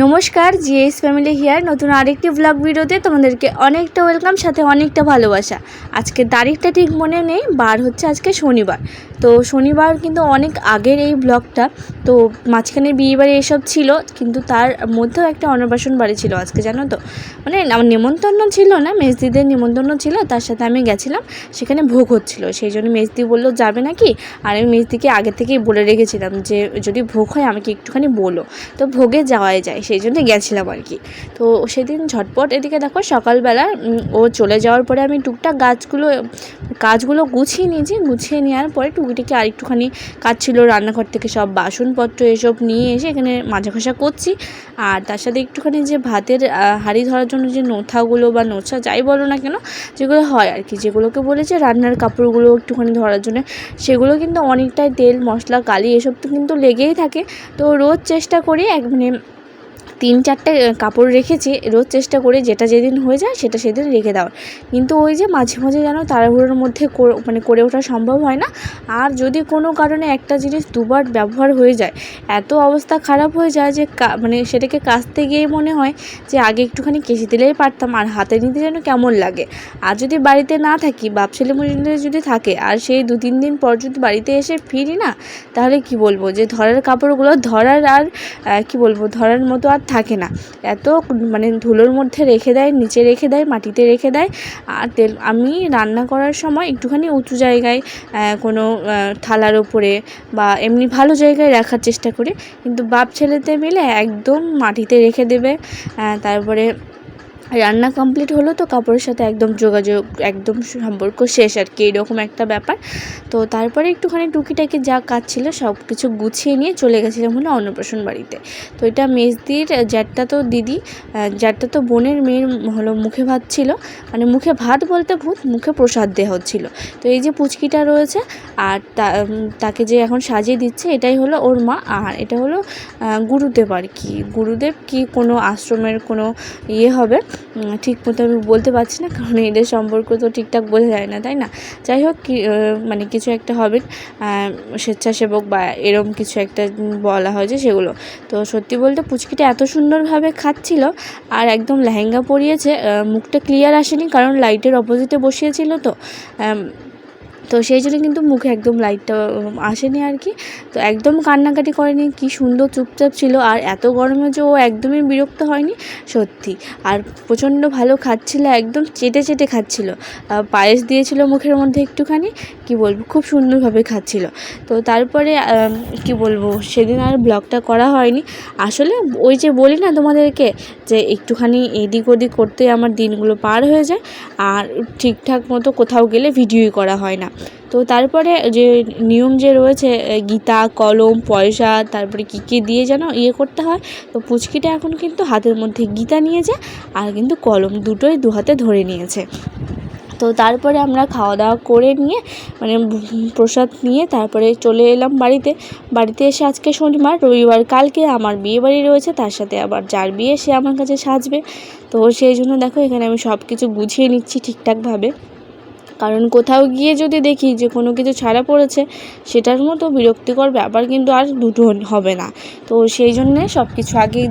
নমস্কার, GS family here নতুন আরেকটি ব্লগ ভিডিওতে তোমাদেরকে অনেকটা ওয়েলকাম, সাথে অনেকটা ভালোবাসা। আজকে তারিখটা ঠিক মনে নেই, বার হচ্ছে আজকে শনিবার। তো শনিবার কিন্তু অনেক আগের এই ব্লগটা। তো মাঝখানে বিয়েবাড়ি এসব ছিল, কিন্তু তার মধ্যেও একটা অন্নপ্রাশন বাড়ি ছিল আজকে, জানো তো। মানে আমার নেমন্তন্ন ছিল না, মেজদিদের নেমন্তন্ন ছিল, তার সাথে আমি গেছিলাম। সেখানে ভোগ হচ্ছিল, সেই জন্য মেজদি বললো যাবে নাকি। আর আমি মেজদিকে আগে থেকেই বলে রেখেছিলাম যে যদি ভোগ হয় আমাকে একটুখানি বলো, তো ভোগে যাওয়াই যায়, সেই জন্য গেছিলাম আর কি। তো সেদিন ঝটপট এদিকে দেখো সকালবেলা ও চলে যাওয়ার পরে আমি টুকটাক কাজগুলো গুছিয়ে নিয়েছি। গুছিয়ে নেওয়ার পরে টুকিটাকি আরেকটুখানি কাজ ছিল, রান্নাঘর থেকে সব বাসনপত্র এসব নিয়ে এসে এখানে মাজা ঘষা করছি। আর তার সাথে একটুখানি যে ভাতের হাঁড়ি ধরার জন্য যে নোথাগুলো বা নোছা যাই বলো না কেন, যেগুলো হয় আর কি, যেগুলোকে বলেছে রান্নার কাপড়গুলো একটুখানি ধরার জন্য, সেগুলো কিন্তু অনেকটাই তেল মশলা কালি এসব তো কিন্তু লেগেই থাকে। তো রোজ চেষ্টা করি মানে 3-4টে কাপড় রেখেছি, রোজ চেষ্টা করে যেটা যেদিন হয়ে যায় সেটা সেদিন রেখে দেওয়ার। কিন্তু ওই যে মাঝে মাঝে যেন তাড়াহুড়োর মধ্যে করে ওঠা সম্ভব হয় না। আর যদি কোনো কারণে একটা জিনিস দুবার ব্যবহার হয়ে যায়, এত অবস্থা খারাপ হয়ে যায় যে মানে সেটাকে কাচতে গিয়ে মনে হয় যে আগে একটুখানি কেচে দিলেই পারতাম, আর হাতে নিতে যেন কেমন লাগে। আর যদি বাড়িতে না থাকি, বাপ ছেলে মহিলাদের যদি থাকে, আর সেই 2-3 দিন পর যদি বাড়িতে এসে ফিরি না, তাহলে কি বলবো যে ধরার কাপড়গুলো ধরার আর কি বলবো, ধরার মতো আর থাকে না। এত মানে ধুলোর মধ্যে রেখে দেয়, নিচে রেখে দেয়, মাটিতে রেখে দেয়। আর আমি রান্না করার সময় একটুখানি উঁচু জায়গায় কোনো থালার ওপরে বা এমনি ভালো জায়গায় রাখার চেষ্টা করি, কিন্তু বাপ ছেলেতে মিলে একদম মাটিতে রেখে দেবে। তারপরে রান্না কমপ্লিট হলো তো কাপড়ের সাথে একদম যোগাযোগ, একদম সম্পর্ক শেষ আর কি, এরকম একটা ব্যাপার। তো তারপরে একটুখানি টুকিটাকি যা কাজ ছিল সব কিছু গুছিয়ে নিয়ে চলে গেছিলাম হলো অন্নপ্রাশন বাড়িতে। তো এটা মেজদির জ্যাঠতো দিদি, জ্যাঠতো বোনের মেয়ের হলো মুখে ভাত ছিল, মানে মুখে ভাত বলতে ভূত, মুখে প্রসাদ দেওয়া হচ্ছিলো। তো এই যে পুচকিটা রয়েছে আর তাকে যে এখন সাজিয়ে দিচ্ছে, এটাই হলো ওর মা। আর এটা হলো গুরুদেব আর কি, গুরুদেব কি কোনো আশ্রমের কোনো ইয়ে হবে, ঠিক মতো আমি বলতে পারছি না, কারণ এদের সম্পর্ক তো ঠিকঠাক বোঝা যায় না, তাই না। যাই হোক, মানে কিছু একটা হবে, স্বেচ্ছাসেবক বা এরম কিছু একটা বলা হয় যে সেগুলো। তো সত্যি বলতে পুচকিটা এত সুন্দরভাবে খাচ্ছিল, আর একদম লেহেঙ্গা পরিয়েছে, মুখটা ক্লিয়ার আসেনি কারণ লাইটের অপোজিটে বসিয়েছিল তো সেই জন্য কিন্তু মুখে একদম লাইটটা আসেনি আর কি। তো একদম কান্নাকাটি করেনি, কি সুন্দর চুপচাপ ছিল। আর এত গরমে যে ও একদমই বিরক্ত হয়নি সত্যি। আর প্রচণ্ড ভালো খাচ্ছিল, একদম চেটে চেটে খাচ্ছিল। পায়েস দিয়েছিল মুখের মধ্যে একটুখানি, কি বলবো, খুব সুন্দরভাবে খাচ্ছিল। তো তারপরে কি বলবো, সেদিন আর ব্লগটা করা হয়নি। আসলে ওই যে বলি না তোমাদেরকে, যে একটুখানি এদিক ওদিক করতে আমার দিনগুলো পার হয়ে যায়, আর ঠিকঠাক মতো কোথাও গেলে ভিডিওই করা হয় না। তো তারপরে যে নিয়ম যে রয়েছে, গীতা, কলম, পয়সা, তারপরে কী দিয়ে যেন করতে হয়। তো পুচকিটা এখন কিন্তু হাতের মধ্যে গীতা নিয়ে যায়, আর কিন্তু কলম দুটোই 2 হাতে ধরে নিয়েছে। তো তারপরে আমরা খাওয়া দাওয়া করে নিয়ে, মানে প্রসাদ নিয়ে তারপরে চলে এলাম বাড়িতে এসে আজকে শনিবার, রবিবার কালকে আমার বিয়ে বাড়ি রয়েছে, তার সাথে আবার যার বিয়ে সে আমার কাছে সাজবে। তো সেই জন্য দেখো এখানে আমি সব কিছু গুছিয়ে নিচ্ছি ঠিকঠাকভাবে, কারণ কোথাও গিয়ে যদি দেখি যে কোনো কিছু ছাড়া পড়েছে, সেটার মতো বিরক্তিকর ব্যাপার কিন্তু আর দুটো হবে না। তো সেই জন্যে সব কিছু আগে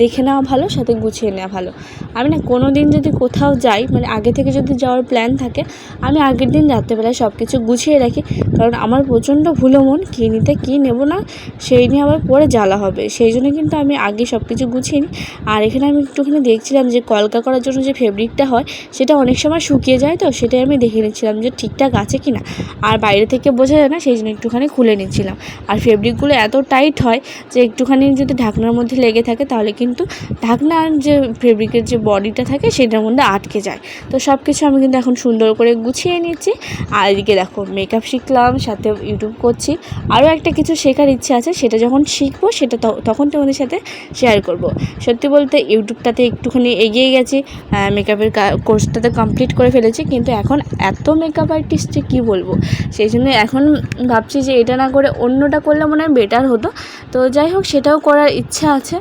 দেখে নেওয়া ভালো, সাথে গুছিয়ে নেওয়া ভালো। আমি না কোনো দিন যদি কোথাও যাই, মানে আগে থেকে যদি যাওয়ার প্ল্যান থাকে, আমি আগের দিন রাত্রেবেলায় সব কিছু গুছিয়ে রাখি, কারণ আমার প্রচণ্ড ভুলো মন, কী নিতে কী নেব না সেই নিয়ে আবার পরে জ্বালা হবে। সেই জন্য কিন্তু আমি আগে সব কিছু গুছিয়ে নিই। আর এখানে আমি একটুখানি দেখছিলাম যে কলকা করার জন্য যে ফেব্রিকটা হয়, সেটা অনেক সময় শুকিয়ে যায়, তো সেটাই আমি দেখে নিচ্ছিলাম যে ঠিকঠাক আছে কি না। আর বাইরে থেকে বোঝা যায় না, সেই জন্য একটুখানি খুলে নিচ্ছিলাম। আর ফেব্রিকগুলো এত টাইট হয় যে একটুখানি যদি ঢাকনার মধ্যে লেগে থাকে, তাহলে কিন্তু ঢাকনার যে ফেব্রিকের যে বডিটা থাকে সেটার মধ্যে আটকে যায়। তো সব কিছু আমি কিন্তু এখন সুন্দর করে গুছিয়ে নিচ্ছি। আর এদিকে দেখো মেকআপ শিখলাম, সাথে ইউটিউব করছি। আরও একটা কিছু শেখার ইচ্ছে আছে, সেটা যখন শিখবো সেটা তখন তোমাদের সাথে শেয়ার করব। সত্যি বলতে ইউটিউবটাতে একটুখানি এগিয়ে গেছি, মেকআপের কোর্সটাতে কমপ্লিট করে ফেলেছি, কিন্তু এখন এত মেকআপ আর্টিস্ট যে কী বলবো। সেই জন্য এখন ভাবছি যে এটা না করে অন্যটা করলে মনে হয় বেটার হতো। তো যাই হোক, সেটাও করার ইচ্ছা আছে।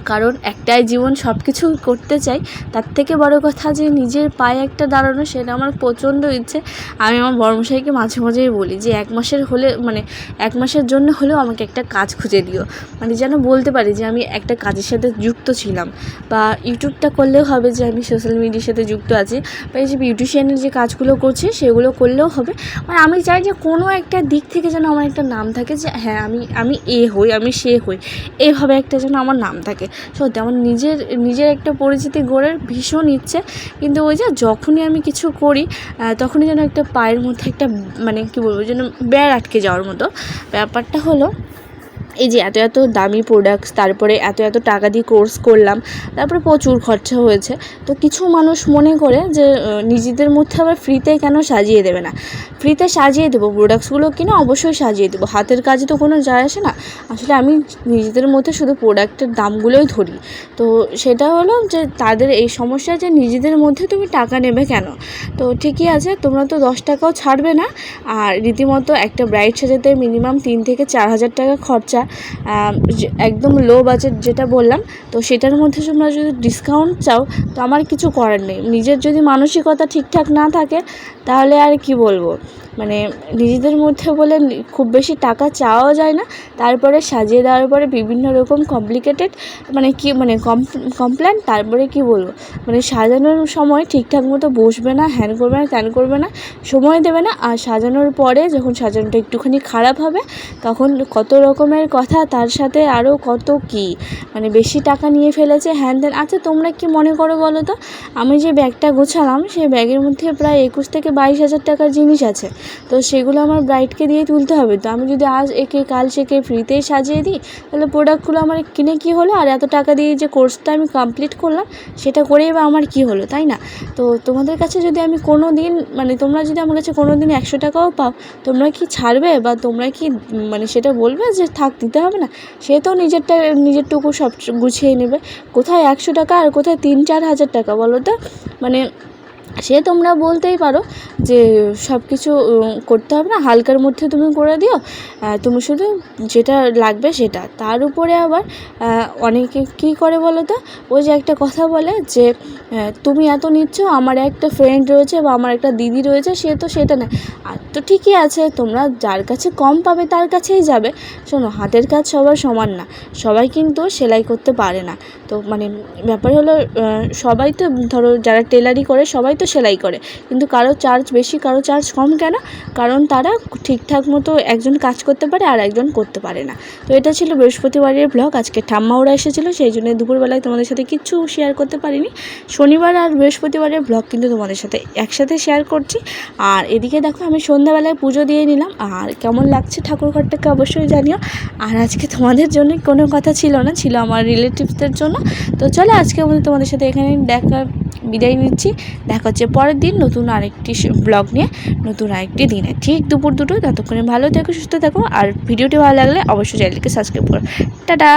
কারণ একটাই জীবন, সব কিছু করতে চাই, তার থেকে বড় কথা যে নিজের পায়ে একটা দাঁড়ানো, সেটা আমার প্রচণ্ড ইচ্ছে। আমি আমার বড়মশাইকে মাঝে মাঝেই বলি যে 1 মাসের হলে, মানে 1 মাসের জন্য হলেও আমাকে একটা কাজ খুঁজে দিও, মানে যেন বলতে পারি যে আমি একটা কাজের সাথে যুক্ত ছিলাম। বা ইউটিউবটা করলেও হবে যে আমি সোশ্যাল মিডিয়ার সাথে যুক্ত আছি, বা এই যে বিউটিশিয়ানের যে কাজগুলো করছি সেগুলো করলেও হবে। মানে আমি চাই যে কোনো একটা দিক থেকে যেন আমার একটা নাম থাকে, যে হ্যাঁ আমি এ হই, আমি সে হই, এইভাবে একটা যেন আমার নাম থাকে। সত্যি আমার নিজের একটা পরিচিতি গড়ের ভীষণ ইচ্ছে। কিন্তু ওই যে যখনই আমি কিছু করি তখনই যেন একটা পায়ের মধ্যে একটা, মানে কী বলবো, যেন বেড় আটকে যাওয়ার মতো। ব্যাপারটা হলো এই যে এত দামি প্রোডাক্টস, তারপরে এত টাকা দিয়ে কোর্স করলাম, তারপরে প্রচুর খরচা হয়েছে। তো কিছু মানুষ মনে করে যে নিজেদের মধ্যে আবার ফ্রিতে কেন সাজিয়ে দেবে না। ফ্রিতে সাজিয়ে দেবো, প্রোডাক্টসগুলো কিনে অবশ্যই সাজিয়ে দেবো, হাতের কাজে তো কোনো যায় আসে না। আসলে আমি নিজেদের মধ্যে শুধু প্রোডাক্টের দামগুলোই ধরি। তো সেটা হলো যে তাদের এই সমস্যা যে নিজেদের মধ্যে তুমি টাকা নেবে কেন। তো ঠিকই আছে, তোমরা তো 10 টাকাও ছাড়বে না। আর রীতিমতো একটা ব্রাইড সাজাতে মিনিমাম 3 থেকে 4 হাজার টাকা খরচা, একদম লো বাজেট যেটা বললাম। তো সেটার মধ্যে তোমরা যদি ডিসকাউন্ট চাও, তো আমার কিছু করার নেই। নিজের যদি মানসিকতা ঠিকঠাক না থাকে তাহলে আর কি বলবো, মানে নিজেদের মধ্যে বলে খুব বেশি টাকা চাওয়াও যায় না। তারপরে সাজিয়ে দেওয়ার পরে বিভিন্ন রকম কমপ্লিকেটেড, মানে কি, মানে কমপ্লেন, তারপরে কি বলবো, মানে সাজানোর সময় ঠিকঠাক মতো বসবে না, হ্যান করবে না, ত্যান করবে না, সময় দেবে না। আর সাজানোর পরে যখন সাজানোটা একটুখানি খারাপ হবে তখন কত রকমের কথা, তার সাথে আরও কত কি, মানে বেশি টাকা নিয়ে ফেলেছে, হ্যান ত্যান। আচ্ছা তোমরা কি মনে করো বলো তো, আমি যে ব্যাগটা গোছালাম সেই ব্যাগের মধ্যে প্রায় 21 থেকে 22 হাজার টাকার জিনিস আছে। তো সেগুলো আমার ব্রাইডকে দিয়ে তুলতে হবে। তো আমি যদি আজ একে কাল সেকে ফ্রিতেই সাজিয়ে দিই, তাহলে প্রোডাক্টগুলো আমার কিনে কী হলো, আর এত টাকা দিয়ে যে কোর্সটা আমি কমপ্লিট করলাম সেটা করেই বা আমার কী হলো, তাই না? তো তোমাদের কাছে যদি আমি কোনো দিন, মানে তোমরা যদি আমার কাছে কোনো দিন 100 টাকাও পাও, তোমরা কি ছাড়বে, বা তোমরা কি মানে সেটা বলবে যে থাক দিতে হবে না? সে তো নিজেরটুকু সব গুছিয়ে নেবে। কোথায় 100 টাকা আর কোথায় 3-4 হাজার টাকা বলো তো? মানে সে তোমরা বলতেই পারো যে সব কিছু করতে হবে না, হালকার মধ্যে তুমি করে দিও, তুমি শুধু যেটা লাগবে সেটা। তার উপরে আবার অনেকে কী করে বলো তো, ওই যে একটা কথা বলে যে তুমি এত নিচ্ছ, আমার একটা ফ্রেন্ড রয়েছে বা আমার একটা দিদি রয়েছে, সে তো সেটা নেয়। আর তো ঠিকই আছে, তোমরা যার কাছে কম পাবে তার কাছেই যাবে। শোনো, হাতের কাজ সবার সমান না, সবাই কিন্তু সেলাই করতে পারে না। তো মানে ব্যাপার হলো সবাই তো, ধরো যারা টেলারি করে সবাই তো সেলাই করে, কিন্তু কারো চার্জ বেশি, কারো চার্জ কম। কেন? কারণ তারা ঠিকঠাক মতো একজন কাজ করতে পারে আর একজন করতে পারে না। তো এটা ছিল বৃহস্পতিবারের ব্লগ। আজকে ঠাম্মা ওরা এসেছিলো, সেই জন্য দুপুরবেলায় তোমাদের সাথে কিচ্ছু শেয়ার করতে পারিনি। শনিবার আর বৃহস্পতিবারের ব্লগ কিন্তু তোমাদের সাথে একসাথে শেয়ার করছি। আর এদিকে দেখো আমি সন্ধ্যাবেলায় পুজো দিয়ে নিলাম। আর কেমন লাগছে ঠাকুর ঘরটাকে অবশ্যই জানিও। আর আজকে তোমাদের জন্য কোনো কথা ছিল না, ছিল আমার রিলেটিভসদের জন্য। তো চলো আজকে আমাদের তোমাদের সাথে এখানে বিদায় নিচ্ছি। দেখা হচ্ছে পরের দিন নতুন আরেকটি ব্লগ নিয়ে, নতুন আরেকটি দিনে, ঠিক দুপুর 2টোয়। ততক্ষণে ভালো থেকো, সুস্থ থাকো। আর ভিডিওটি ভালো লাগলে অবশ্যই চ্যানেলকে সাবস্ক্রাইব করো। টাটা।